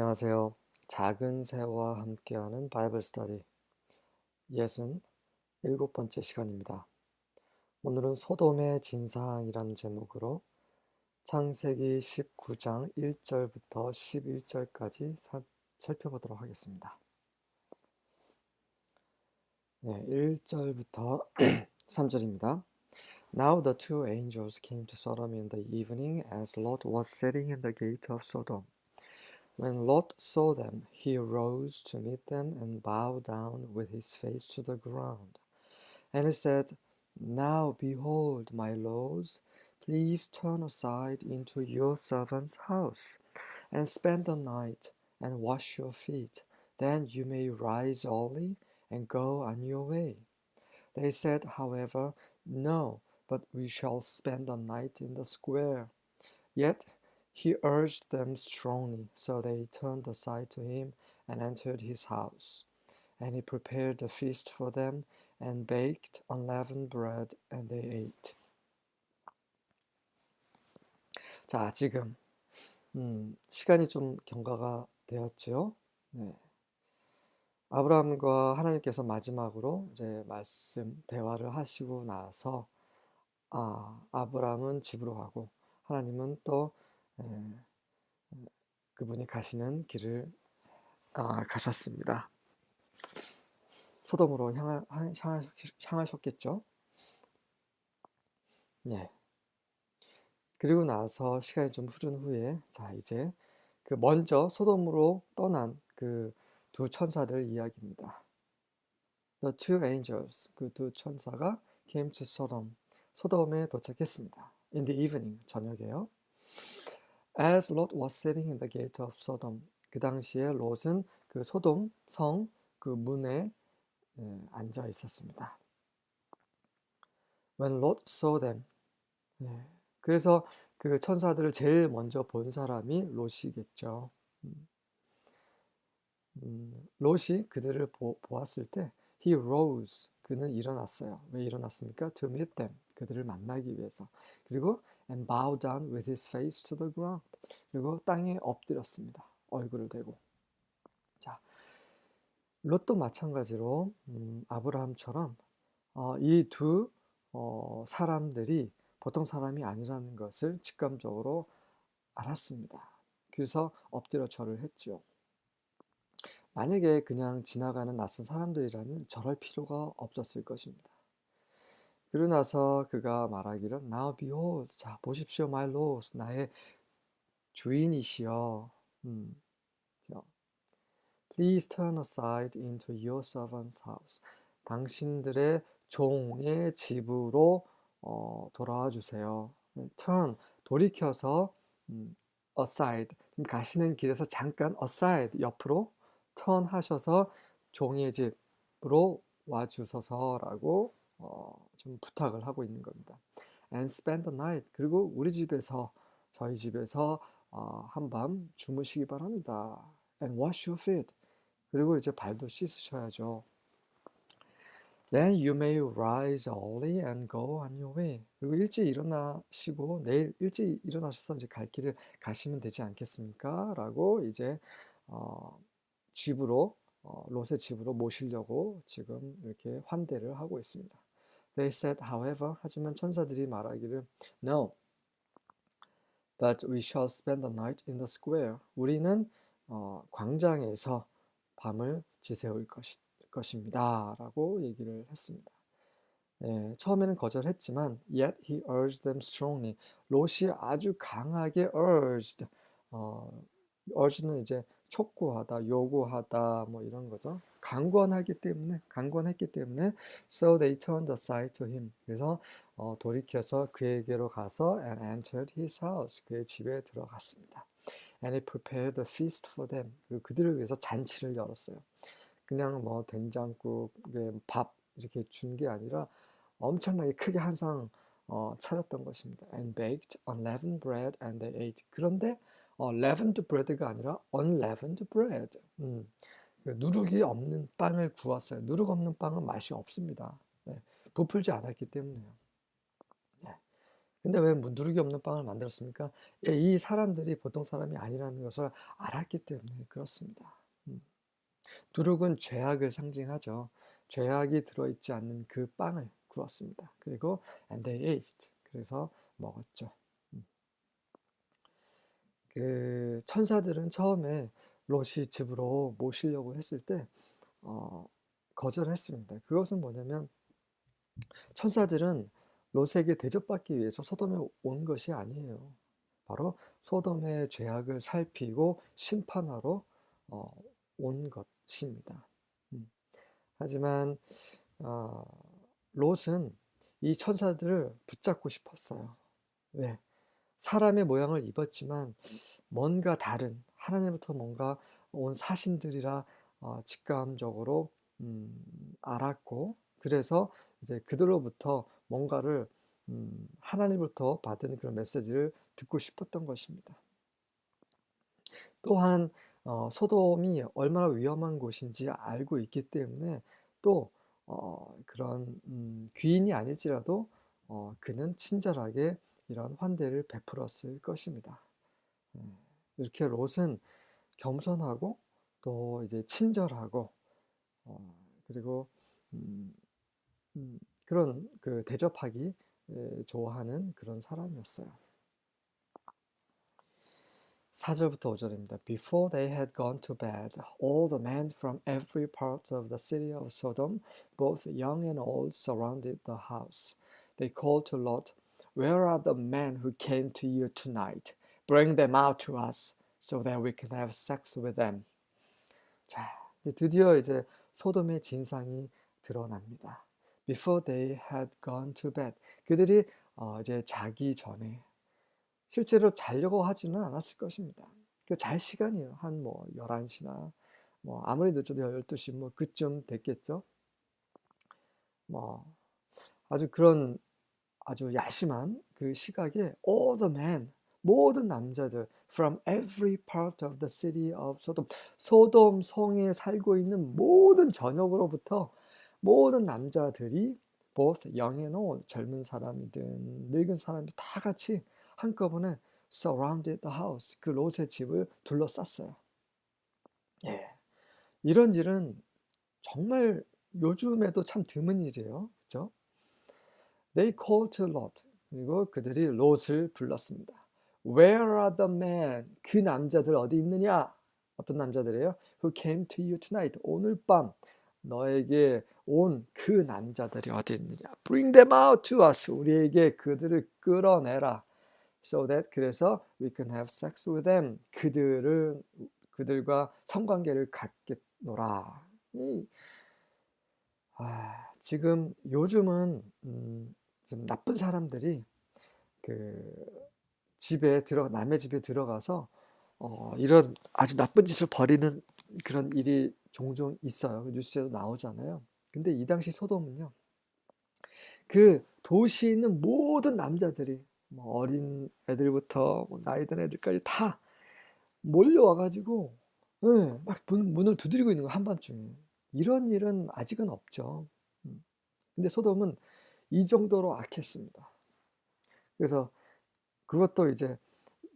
안녕하세요. 작은 새와 함께하는 바이블 스터디 67번째 시간입니다. 오늘은 소돔의 진상이라는 제목으로 창세기 19장 1절부터 11절까지 살펴보도록 하겠습니다. 네, 1절부터 3절입니다. Now the two angels came to Sodom in the evening as Lot was sitting in the gate of Sodom. When Lot saw them, he rose to meet them and bowed down with his face to the ground. And he said, Now behold, my lords, please turn aside into your servant's house, and spend the night, and wash your feet. Then you may rise early and go on your way. They said, however, No, but we shall spend the night in the square. Yet he urged them strongly, so they turned aside to him and entered his house. And he prepared a feast for them and baked unleavened bread, and they ate. 자, 지금 시간이 좀 경과가 되었죠. 네. 아브라함과 하나님께서 마지막으로 이제 대화를 하시고 나서 아브라함은 집으로 가고 하나님은 또 그분이 가시는 길을 가셨습니다. 소돔으로 향하셨겠죠. 네. 그리고 나서 시간이 좀 흐른 후에 자 이제 그 먼저 소돔으로 떠난 그 두 천사들 이야기입니다. The two angels, 그 두 천사가 came to Sodom, 소돔에 도착했습니다. In the evening, 저녁에요. As Lot was sitting in the gate of Sodom, 그 당시에 롯은 그 소돔 성 그 문에 앉아 있었습니다. When Lot saw them, 그래서 그 천사들을 제일 먼저 본 사람이 롯이겠죠. 롯이 그들을 보았을 때 he rose, 그는 일어났어요. 왜 일어났습니까? To meet them, 그들을 만나기 위해서. 그리고 and bow down with his face to the ground, 그리고 땅에 엎드렸습니다. 얼굴을 대고. 자, 롯도 마찬가지로 아브라함처럼 이 두 사람들이 보통 사람이 아니라는 것을 직감적으로 알았습니다. 그래서 엎드려 절을 했지요. 만약에 그냥 지나가는 낯선 사람들이라면 절할 필요가 없었을 것입니다. 그러고 나서 그가 말하기를 Now behold, 자 보십시오, my lords, 나의 주인이시여. Please turn aside into your servant's house. 당신들의 종의 집으로 돌아와 주세요. turn, 돌이켜서 aside, 가시는 길에서 잠깐 aside, 옆으로 turn 하셔서 종의 집으로 와주소서라고 좀 부탁을 하고 있는 겁니다. And spend the night, 그리고 우리 집에서, 저희 집에서 한밤 주무시기 바랍니다. And wash your feet, 그리고 이제 발도 씻으셔야죠. Then you may rise early and go on your way. 그리고 일찍 일어나시고 내일 일찍 일어나셔서 이제 갈 길을 가시면 되지 않겠습니까? 라고 이제 집으로 롯의 집으로 모시려고 지금 이렇게 환대를 하고 있습니다. They said, however, 하지만 천사들이 말하기를 No, but we shall spend the night in the square. 우리는 광장에서 밤을 지새울 것입니다. 라고 얘기를 했습니다. 처음에는 거절했지만 yet he urged them strongly. 롯이 아주 강하게 urged. urge는 이제 촉구하다, 요구하다 뭐 이런 거죠. 강권했기 때문에 so they turned aside to him. 그래서 돌이켜서 그에게로 가서 and entered his house. 그의 집에 들어갔습니다. And he prepared a feast for them. 그리고 그들을 위해서 잔치를 열었어요. 그냥 뭐 된장국, 밥 이렇게 준 게 아니라 엄청나게 크게 한 상 차렸던 것입니다. And baked unleavened bread and they ate. 그런데 leavened bread가 아니라 unleavened bread. 누룩이 없는 빵을 구웠어요. 누룩 없는 빵은 맛이 없습니다. 부풀지 않았기 때문에요. 근데 왜 누룩이 없는 빵을 만들었습니까? 예, 이 사람들이 보통 사람이 아니라는 것을 알았기 때문에 그렇습니다. 누룩은 죄악을 상징하죠. 죄악이 들어있지 않는 그 빵을 구웠습니다. 그리고 and they ate. 그래서 먹었죠. 그 천사들은 처음에 롯이 집으로 모시려고 했을 때 거절했습니다. 그것은 뭐냐면 천사들은 롯에게 대접받기 위해서 소돔에 온 것이 아니에요. 바로 소돔의 죄악을 살피고 심판하러 온 것입니다. 하지만 롯은 이 천사들을 붙잡고 싶었어요. 왜? 사람의 모양을 입었지만 뭔가 다른 하나님부터 뭔가 온 사신들이라 직감적으로 알았고, 그래서 이제 그들로부터 뭔가를 하나님부터 받은 그런 메시지를 듣고 싶었던 것입니다. 또한 소돔이 얼마나 위험한 곳인지 알고 있기 때문에 또 그런 귀인이 아닐지라도 그는 친절하게 이런 환대를 베풀었을 것입니다. 이렇게 롯은 겸손하고 또 이제 친절하고 그리고 음, 그런 그 대접하기 좋아하는 그런 사람이었어요. 4절부터 5절입니다. Before they had gone to bed, all the men from every part of the city of Sodom, both young and old, surrounded the house. They called to Lot, "Where are the men who came to you tonight? Bring them out to us, so that we can have sex with them." 자, 드디어 이제 소돔의 진상이 드러납니다. Before they had gone to bed. 그들이 이제 자기 전에 실제로 자려고 하지는 않았을 것입니다. 그 잘 시간이에요. 한 뭐 11시나 뭐 아무리 늦어도 12시 뭐 그쯤 됐겠죠. 뭐 아주 그런 아주 야심한 그 시각에 all the men, 모든 남자들 from every part of the city of Sodom, 소돔 성에 살고 있는 모든 전역으로부터 모든 남자들이 both young and old, 젊은 사람이든 늙은 사람이 다 같이 한꺼번에 surrounded the house, 그 롯의 집을 둘러쌌어요. 예, 이런 일은 정말 요즘에도 참 드문 일이에요. 그렇죠? They called to Lot. 그리고 그들이 롯을 불렀습니다. Where are the men? 그 남자들 어디 있느냐? 어떤 남자들이에요? Who came to you tonight? 오늘 밤 너에게 온 그 남자들이 어디 있느냐? Bring them out to us. 우리에게 그들을 끌어내라. So that 그래서 we can have sex with them. 그들과 성관계를 갖겠노라. 지금 요즘은 좀 나쁜 사람들이 그 남의 집에 들어가서 이런 아주 나쁜 짓을 벌이는 그런 일이 종종 있어요. 뉴스에도 나오잖아요. 근데 이 당시 소돔은요, 그 도시에 있는 모든 남자들이 뭐 어린 애들부터 뭐 나이 든 애들까지 다 몰려와가지고 막 문을 두드리고 있는 거 한밤중에. 이런 일은 아직은 없죠. 근데 소돔은 이 정도로 악했습니다. 그래서 그것도 이제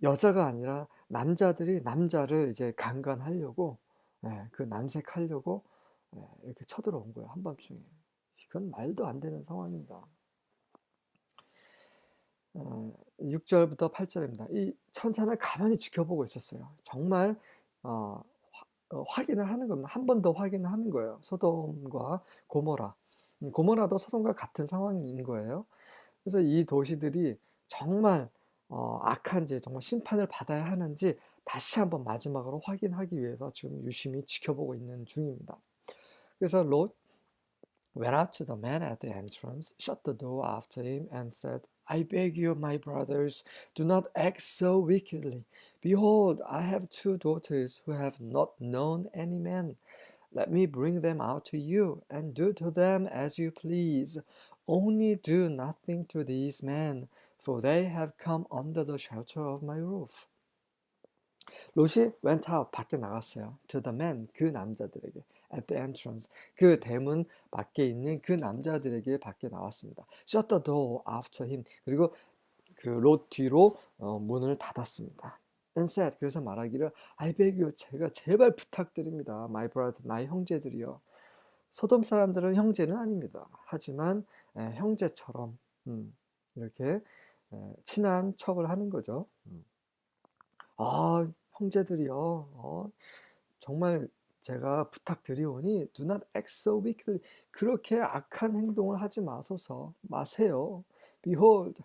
여자가 아니라 남자들이 남자를 이제 강간하려고 그 남색하려고 이렇게 쳐들어온 거예요. 한밤중에. 이건 말도 안 되는 상황입니다. 6절부터 8절입니다. 이 천사는 가만히 지켜보고 있었어요. 정말 확인을 하는 겁니다. 한 번 더 확인을 하는 거예요. 소돔과 고모라. 고모라도 소돔과 같은 상황인 거예요. 그래서 이 도시들이 정말 악한지, 정말 심판을 받아야 하는지 다시 한번 마지막으로 확인하기 위해서 지금 유심히 지켜보고 있는 중입니다. 그래서 롯 went out to the man at the entrance, shut the door after him, and said, I beg you, my brothers, do not act so wickedly. Behold, I have 2 daughters who have not known any man. Let me bring them out to you, and do to them as you please. Only do nothing to these men, for they have come under the shelter of my roof. 롯이 went out, 밖에 나갔어요. To the men, 그 남자들에게. At the entrance, 그 대문 밖에 있는 그 남자들에게 밖에 나왔습니다. Shut the door after him. 그리고 그 롯 뒤로 문을 닫았습니다. And said, 그래서 말하기를 I beg you, 제가 제발 부탁드립니다. My brother, 나의 형제들이여. 소돔 사람들은 형제는 아닙니다. 하지만 형제처럼 이렇게 친한 척을 하는 거죠. 아, 형제들이여, 정말 제가 부탁드리오니 do not act so wickedly. 그렇게 악한 행동을 하지 마세요. Behold,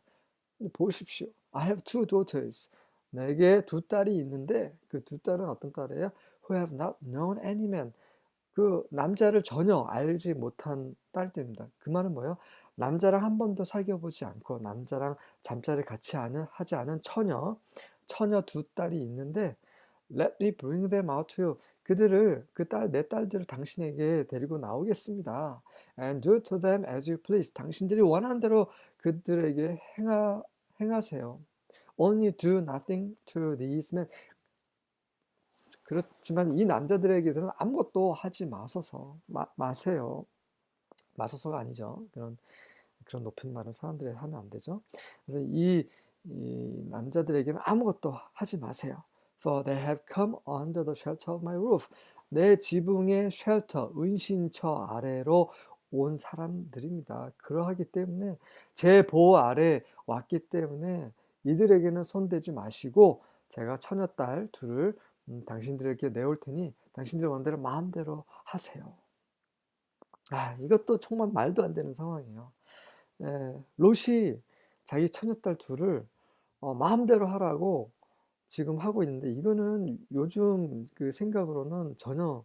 보십시오. I have two daughters. 내게 두 딸이 있는데 그 두 딸은 어떤 딸이에요? Who have not known any man. 그 남자를 전혀 알지 못한 딸들입니다. 그 말은 뭐예요? 남자랑 한 번도 사귀어 보지 않고 남자랑 잠자를 같이 하지 않은 처녀 두 딸이 있는데 Let me bring them out to you. 내 딸들을 당신에게 데리고 나오겠습니다. And do to them as you please. 당신들이 원하는 대로 그들에게 행하세요. Only do nothing to these men. 그렇지만 이 남자들에게는 아무것도 하지 마세요. 마소서가 아니죠. 그런 높은 말은 사람들이 하면 안 되죠. 그래서 이 남자들에게는 아무것도 하지 마세요. For they have come under the shelter of my roof. 내 지붕의 쉘터, 은신처 아래로 온 사람들입니다. 그러하기 때문에 제 보호 아래 왔기 때문에 이들에게는 손대지 마시고 제가 처녀딸 둘을 당신들에게 내올 테니 당신들 원대로 마음대로 하세요. 이것도 정말 말도 안 되는 상황이에요. 롯이 자기 처녀딸 둘을 마음대로 하라고 지금 하고 있는데 이거는 요즘 그 생각으로는 전혀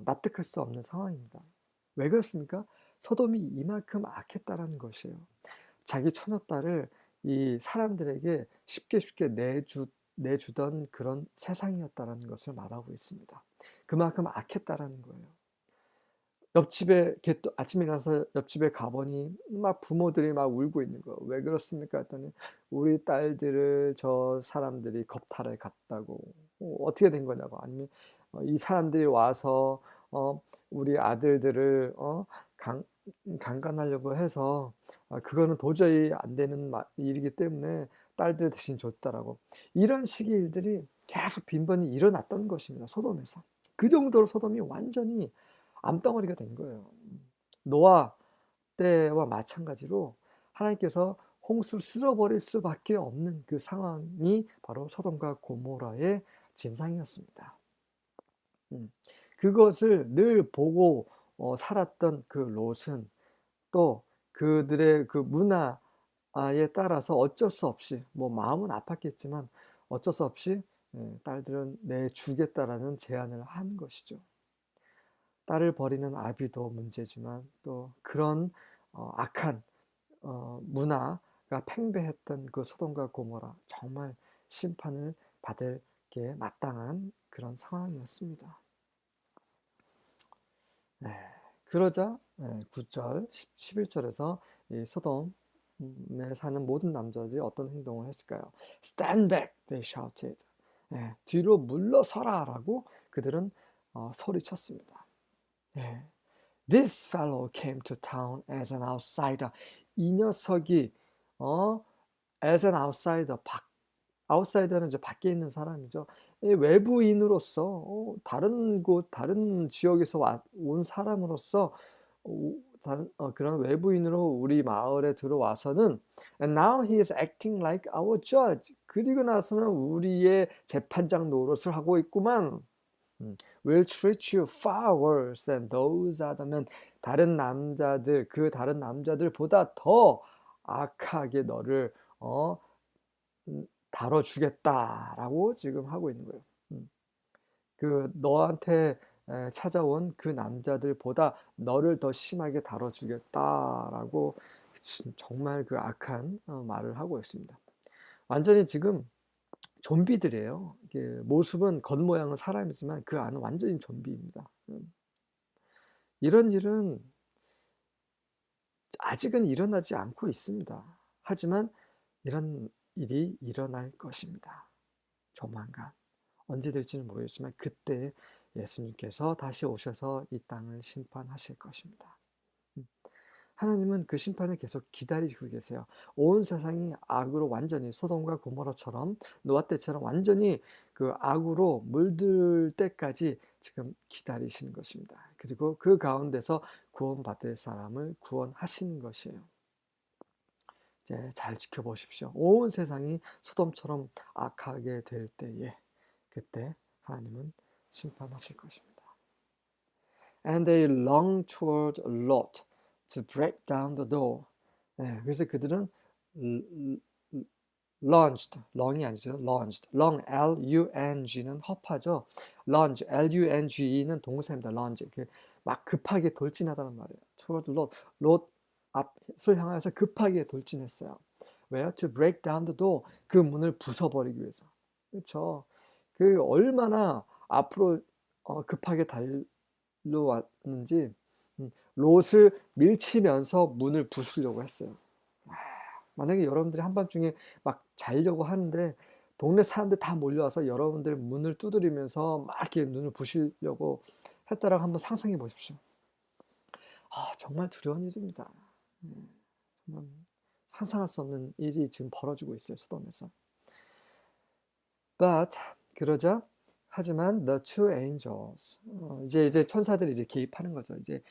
납득할 수 없는 상황입니다. 왜 그렇습니까? 소돔이 이만큼 악했다라는 것이에요. 자기 처녀딸을 이 사람들에게 쉽게 내주던 그런 세상이었다라는 것을 말하고 있습니다. 그만큼 악했다라는 거예요. 아침에 일어나서 옆집에 가보니 막 부모들이 막 울고 있는 거예요. 왜 그렇습니까? 했더니 우리 딸들을 저 사람들이 겁탈해 갔다고. 어떻게 된 거냐고. 아니면 이 사람들이 와서 우리 아들들을 강간하려고 해서 그거는 도저히 안 되는 일이기 때문에 딸들 대신 줬다라고. 이런 식의 일들이 계속 빈번히 일어났던 것입니다. 소돔에서. 그 정도로 소돔이 완전히 암덩어리가 된 거예요. 노아 때와 마찬가지로 하나님께서 홍수를 쓸어버릴 수밖에 없는 그 상황이 바로 소돔과 고모라의 진상이었습니다. 그것을 늘 보고 살았던 그 롯은 또 그들의 그 문화에 따라서 어쩔 수 없이 마음은 아팠겠지만 어쩔 수 없이 딸들은 내주겠다라는 제안을 한 것이죠. 딸을 버리는 아비도 문제지만 또 그런 악한 문화가 팽배했던 그 소돔과 고모라 정말 심판을 받을 게 마땅한 그런 상황이었습니다. 그러자 9절, 11절에서 이 소돔에 사는 모든 남자들이 어떤 행동을 했을까요? Stand back, they shouted. 뒤로 물러서라 라고 그들은 소리쳤습니다. This fellow came to town as an outsider. 이 녀석이 as an outsider, outsider는 이제 밖에 있는 사람이죠. 외부인으로서 다른 지역에서 온 사람으로서 그런 외부인으로 우리 마을에 들어와서는 And now he is acting like our judge. 그리고 나서는 우리의 재판장 노릇을 하고 있구만. Will treat you far worse than those other men. 다른 남자들보다 더 악하게 너를 다뤄주겠다라고 지금 하고 있는 거예요. 그 너한테 찾아온 그 남자들보다 너를 더 심하게 다뤄주겠다라고 정말 그 악한 말을 하고 있습니다. 완전히 지금 좀비들이에요. 모습은 겉모양은 사람이지만 그 안은 완전히 좀비입니다. 이런 일은 아직은 일어나지 않고 있습니다. 하지만 이런 일이 일어날 것입니다. 조만간. 언제 될지는 모르겠지만 그때 예수님께서 다시 오셔서 이 땅을 심판하실 것입니다. 하나님은 그 심판을 계속 기다리고 계세요. 온 세상이 악으로 완전히 소돔과 고모라처럼 노아 때처럼 완전히 그 악으로 물들 때까지 지금 기다리시는 것입니다. 그리고 그 가운데서 구원받을 사람을 구원하시는 것이에요. 이제 잘 지켜보십시오. 온 세상이 소돔처럼 악하게 될 때에 그때 하나님은 심판하실 것입니다. And they long toward Lot to break down the door. 네, 그래서 그들은 lunged, lung이 아니죠. lunged, lung, L-U-N-G는 허파죠. lunge, L-U-N-G는 동사입니다. lunge, 막 급하게 돌진하다는 말이에요. toward Lot, Lot 앞을 향해서 급하게 돌진했어요. 왜요? To break down the door, 그 문을 부숴버리기 위해서. 그렇죠. 그 얼마나 앞으로 급하게 달려왔는지 롯을 밀치면서 문을 부수려고 했어요. 만약에 여러분들이 한밤중에 막 자려고 하는데 동네 사람들 다 몰려와서 여러분들 문을 두드리면서 막 이렇게 눈을 부시려고 했다라고 한번 상상해 보십시오. 정말 두려운 일입니다. 정말 상상할 수 없는 일이 지금 벌어지고 있어요, 소돔에서. But 그러자 하지만 the two angels 이제 천사들이 이제 개입하는 거죠. 이제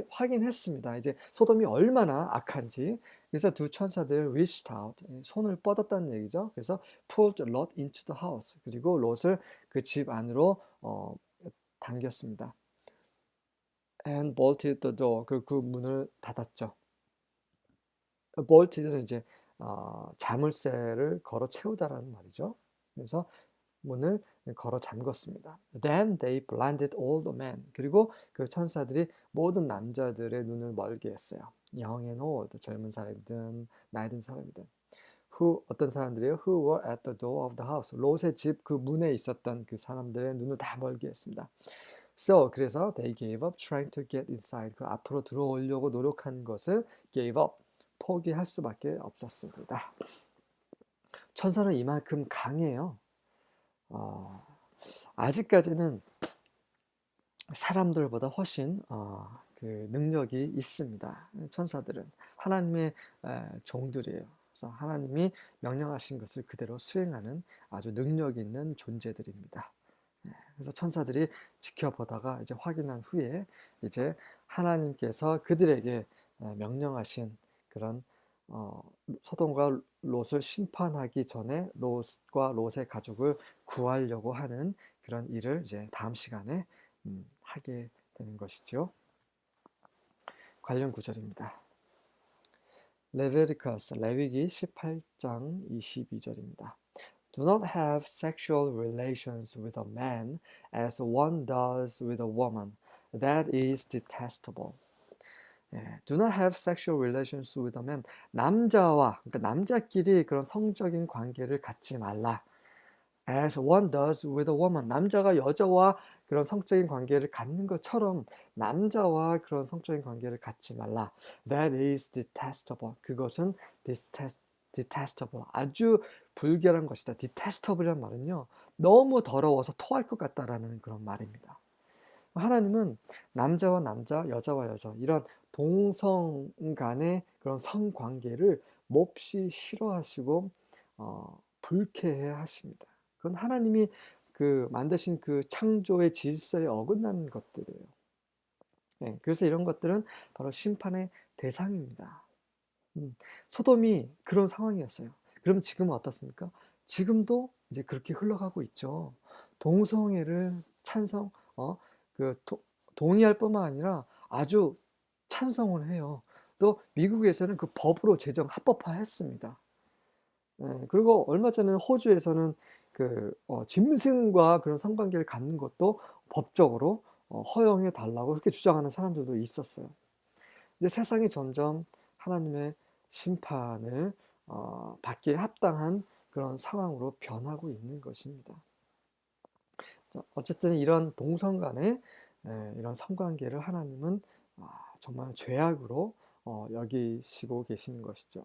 확인했습니다. 이제 소돔이 얼마나 악한지. 그래서 두 천사들 reached out 손을 뻗었다는 얘기죠. 그래서 pulled Lot into the house 그리고 롯을 그 집 안으로 당겼습니다. And bolted the door 그 문을 닫았죠. bolted는 이제 자물쇠를 걸어 채우다라는 말이죠. 그래서 문을 걸어 잠궜습니다. Then they blinded all the men. 그리고 그 천사들이 모든 남자들의 눈을 멀게 했어요. Young and old, 젊은 사람이든 나이 든 사람이든. 어떤 사람들이요? Who were at the door of the house. 롯의 집 그 문에 있었던 그 사람들의 눈을 다 멀게 했습니다. So, 그래서 they gave up trying to get inside. 그 앞으로 들어오려고 노력한 것을 gave up, 포기할 수밖에 없었습니다. 천사는 이만큼 강해요. 아직까지는 사람들보다 훨씬 그 능력이 있습니다. 천사들은 하나님의 종들이에요. 그래서 하나님이 명령하신 것을 그대로 수행하는 아주 능력 있는 존재들입니다. 그래서 천사들이 지켜보다가 이제 확인한 후에 이제 하나님께서 그들에게 명령하신 그런 소돔과 롯을 심판하기 전에 롯과 롯의 가족을 구하려고 하는 그런 일을 이제 다음 시간에 하게 되는 것이죠. 관련 구절입니다. 레베리카스 레위기 18장 22절입니다. Do not have sexual relations with a man as one does with a woman. That is detestable. Do not have sexual relations with a man. 그러니까 남자끼리 그런 성적인 관계를 갖지 말라. As one does with a woman. 남자가 여자와 그런 성적인 관계를 갖는 것처럼 남자와 그런 성적인 관계를 갖지 말라. That is detestable. 그것은 detestable. 아주 불결한 것이다. detestable이란 말은요. 너무 더러워서 토할 것 같다라는 그런 말입니다. 하나님은 남자와 남자, 여자와 여자 이런 동성 간의 그런 성관계를 몹시 싫어하시고 불쾌해 하십니다. 그건 하나님이 그 만드신 그 창조의 질서에 어긋나는 것들이에요. 그래서 이런 것들은 바로 심판의 대상입니다. 소돔이 그런 상황이었어요. 그럼 지금은 어떻습니까? 지금도 이제 그렇게 흘러가고 있죠. 동성애를 동의할 뿐만 아니라 아주 찬성을 해요. 또 미국에서는 그 법으로 합법화했습니다. 그리고 얼마 전에 호주에서는 짐승과 그런 성관계를 갖는 것도 법적으로 허용해 달라고 그렇게 주장하는 사람들도 있었어요. 근데 세상이 점점 하나님의 심판을 받기에 합당한 그런 상황으로 변하고 있는 것입니다. 어쨌든 이런 동성 간의 이런 성관계를 하나님은 정말 죄악으로 여기시고 계시는 것이죠.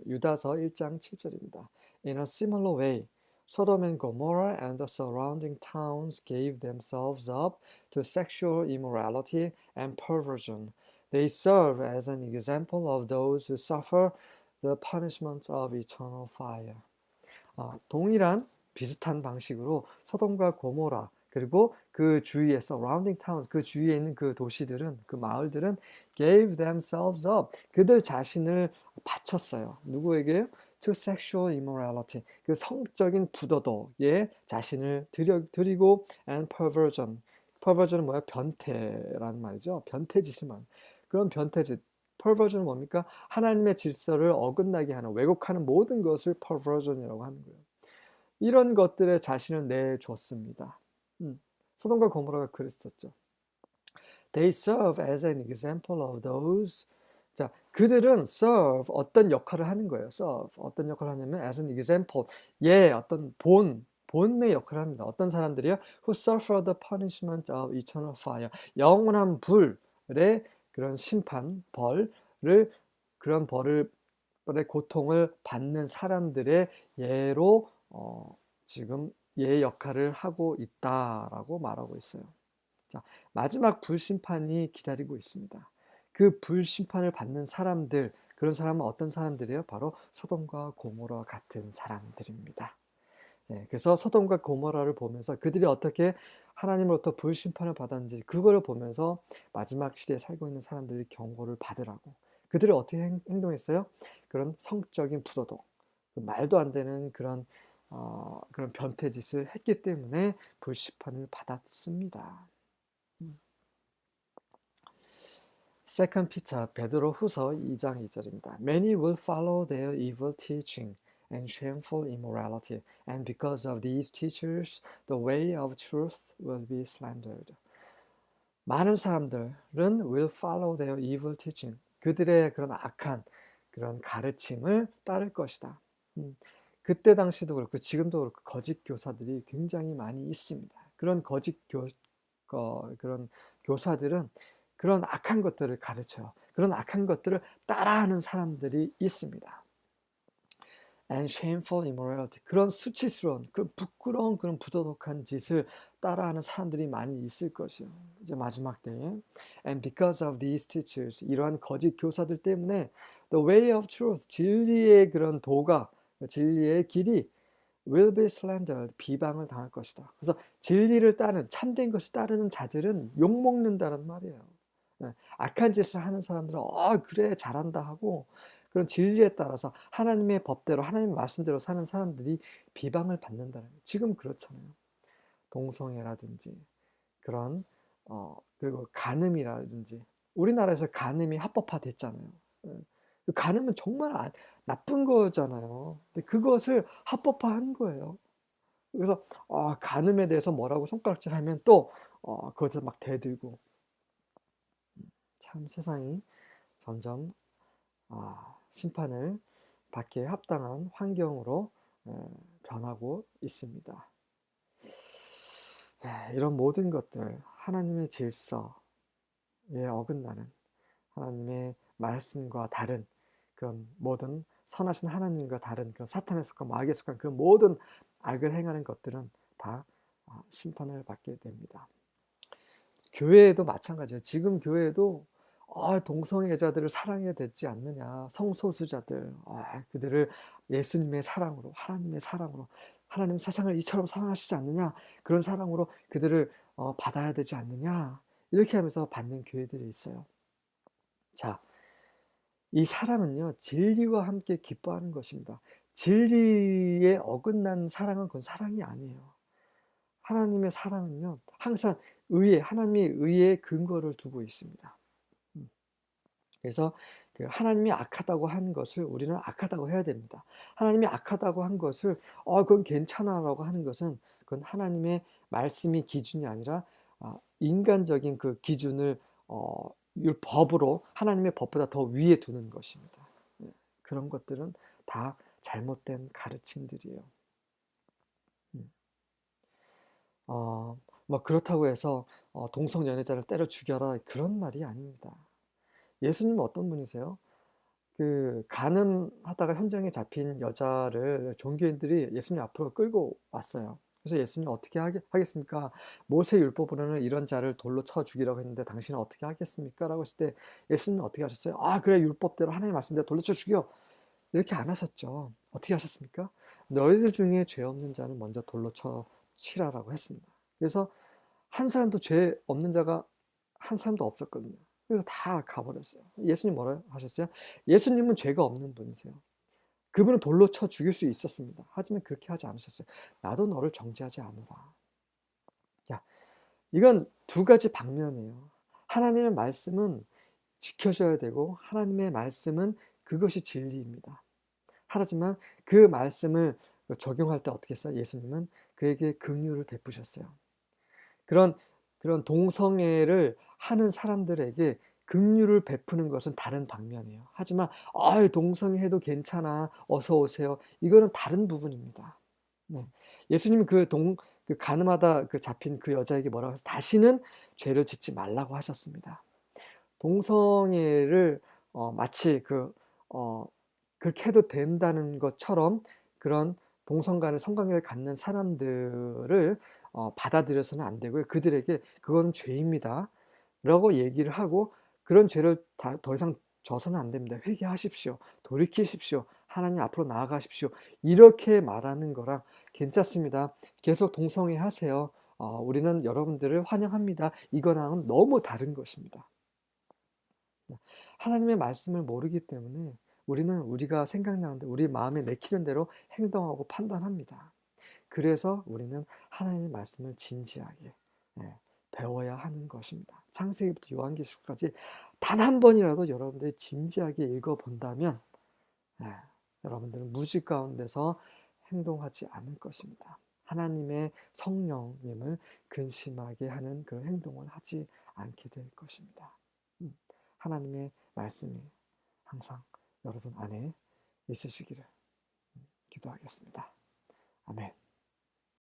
유다서 1장 7절입니다. In a similar way, Sodom and Gomorrah and the surrounding towns gave themselves up to sexual immorality and perversion. They serve as an example of those who suffer the punishment of eternal fire. 동일한 비슷한 방식으로 소돔과 고모라 그리고 그 주위에 surrounding town 그 주위에 있는 그 도시들은 그 마을들은 gave themselves up 그들 자신을 바쳤어요. 누구에게요? To sexual immorality 그 성적인 부도덕에 자신을 드리고 and perversion perversion은 뭐야? 변태라는 말이죠. 변태짓을 말 그런 변태짓 perversion은 뭡니까? 하나님의 질서를 어긋나게 하는 왜곡하는 모든 것을 perversion이라고 하는 거예요. 이런 것들에 자신을 내줬습니다. 소돔과 고모라가 그랬었죠. They serve as an example of those. 자, 그들은 serve 어떤 역할을 하는 거예요. serve 어떤 역할을 하냐면 as an example 어떤 본의 역할을 합니다. 어떤 사람들이요? Who suffer the punishment of eternal fire. 영원한 불의 그런 심판, 벌을 그런 벌의 고통을 받는 사람들의 예로 지금 예 역할을 하고 있다라고 말하고 있어요. 자, 마지막 불심판이 기다리고 있습니다. 그 불심판을 받는 사람들, 그런 사람은 어떤 사람들이에요? 바로 소돔과 고모라 같은 사람들입니다. 그래서 소돔과 고모라를 보면서 그들이 어떻게 하나님으로부터 불심판을 받았는지 그거를 보면서 마지막 시대에 살고 있는 사람들이 경고를 받으라고 그들이 어떻게 행동했어요? 그런 성적인 부도덕, 말도 안 되는 그런 변태짓을 했기 때문에 불심판을 받았습니다. Second Peter 베드로 후서 2장 2절입니다. Many will follow their evil teaching and shameful immorality, and because of these teachers, the way of truth will be slandered. 많은 사람들은 will follow their evil teaching. 그들의 그런 악한 그런 가르침을 따를 것이다. 그때 당시도 그렇고 지금도 그렇고 거짓 교사들이 굉장히 많이 있습니다. 그런 그런 교사들은 그런 악한 것들을 가르쳐요. 그런 악한 것들을 따라하는 사람들이 있습니다. And shameful immorality. 그런 수치스러운, 그런 부끄러운 그런 부도덕한 짓을 따라하는 사람들이 많이 있을 것이요. 이제 마지막 때에. And because of these teachers, 이러한 거짓 교사들 때문에 the way of truth, 진리의 그런 도가, 진리의 길이 will be slandered, 비방을 당할 것이다. 그래서 진리를 따르는, 참된 것을 따르는 자들은 욕먹는다는 말이에요. 악한 짓을 하는 사람들은 그래 잘한다 하고 그런 진리에 따라서 하나님의 법대로 하나님의 말씀대로 사는 사람들이 비방을 받는다는 거예요. 지금 그렇잖아요. 동성애라든지 그런 그리고 간음이라든지 우리나라에서 간음이 합법화됐잖아요. 간음은 정말 나쁜 거잖아요. 근데 그것을 합법화한 거예요. 그래서 간음에 대해서 뭐라고 손가락질하면 또 그것을 막 대들고 참 세상이 점점 심판을 받기에 합당한 환경으로 변하고 있습니다. 이런 모든 것들 하나님의 질서에 어긋나는 하나님의 말씀과 다른 그런 모든 선하신 하나님과 다른 그런 사탄에 속한 마귀에 속한 그 모든 악을 행하는 것들은 다 심판을 받게 됩니다. 교회에도 마찬가지예요. 지금 교회에도 동성애자들을 사랑해야 되지 않느냐. 성소수자들, 그들을 예수님의 사랑으로, 하나님의 사랑으로, 하나님 세상을 이처럼 사랑하시지 않느냐. 그런 사랑으로 그들을 받아야 되지 않느냐. 이렇게 하면서 받는 교회들이 있어요. 자, 이 사랑은요, 진리와 함께 기뻐하는 것입니다. 진리에 어긋난 사랑은 그건 사랑이 아니에요. 하나님의 사랑은요, 항상 하나님의 의에 근거를 두고 있습니다. 그래서 그 하나님이 악하다고 한 것을 우리는 악하다고 해야 됩니다. 하나님이 악하다고 한 것을 그건 괜찮아라고 하는 것은 그건 하나님의 말씀이 기준이 아니라 인간적인 그 기준을 법으로 하나님의 법보다 더 위에 두는 것입니다. 그런 것들은 다 잘못된 가르침들이에요. 뭐 그렇다고 해서 동성연애자를 때려 죽여라 그런 말이 아닙니다. 예수님은 어떤 분이세요? 그 간음하다가 현장에 잡힌 여자를 종교인들이 예수님 앞으로 끌고 왔어요. 그래서 예수님 어떻게 하겠습니까? 모세 율법으로는 이런 자를 돌로 쳐 죽이라고 했는데 당신은 어떻게 하겠습니까? 라고 했을 때 예수님은 어떻게 하셨어요? 아, 그래, 율법대로 하나님 말씀대로 돌로 쳐 죽여. 이렇게 안 하셨죠. 어떻게 하셨습니까? 너희들 중에 죄 없는 자는 먼저 돌로 쳐 치라라고 했습니다. 그래서 한 사람도 죄 없는 자가 한 사람도 없었거든요. 그래서 다 가버렸어요. 예수님 뭐라 하셨어요? 예수님은 죄가 없는 분이세요. 그분은 돌로 쳐 죽일 수 있었습니다. 하지만 그렇게 하지 않으셨어요. 나도 너를 정죄하지 않으라. 야, 이건 두 가지 방면이에요. 하나님의 말씀은 지켜져야 되고 하나님의 말씀은 그것이 진리입니다. 하지만 그 말씀을 적용할 때 어떻게 했어요? 예수님은 그에게 긍휼을 베푸셨어요. 그런 동성애를 하는 사람들에게 긍휼을 베푸는 것은 다른 방면이에요. 하지만 동성애해도 괜찮아, 어서 오세요. 이거는 다른 부분입니다. 네. 예수님은 그 가늠하다 잡힌 그 여자에게 뭐라고 해서 다시는 죄를 짓지 말라고 하셨습니다. 동성애를 마치 그렇게 해도 된다는 것처럼 그런 동성 간의 성관계를 갖는 사람들을 받아들여서는 안 되고요. 그들에게 그건 죄입니다. 라고 얘기를 하고 그런 죄를 더 이상 져서는 안 됩니다. 회개하십시오. 돌이키십시오. 하나님 앞으로 나아가십시오. 이렇게 말하는 거랑 괜찮습니다. 계속 동성애 하세요. 우리는 여러분들을 환영합니다. 이거랑은 너무 다른 것입니다. 하나님의 말씀을 모르기 때문에 우리는 우리가 생각나는데 우리 마음에 내키는 대로 행동하고 판단합니다. 그래서 우리는 하나님의 말씀을 진지하게 배워야 하는 것입니다. 창세기부터 요한계시록까지 단 한 번이라도 여러분들이 진지하게 읽어본다면 여러분들은 무지 가운데서 행동하지 않을 것입니다. 하나님의 성령님을 근심하게 하는 그런 행동을 하지 않게 될 것입니다. 하나님의 말씀이 항상 여러분 안에 있으시기를 기도하겠습니다. 아멘.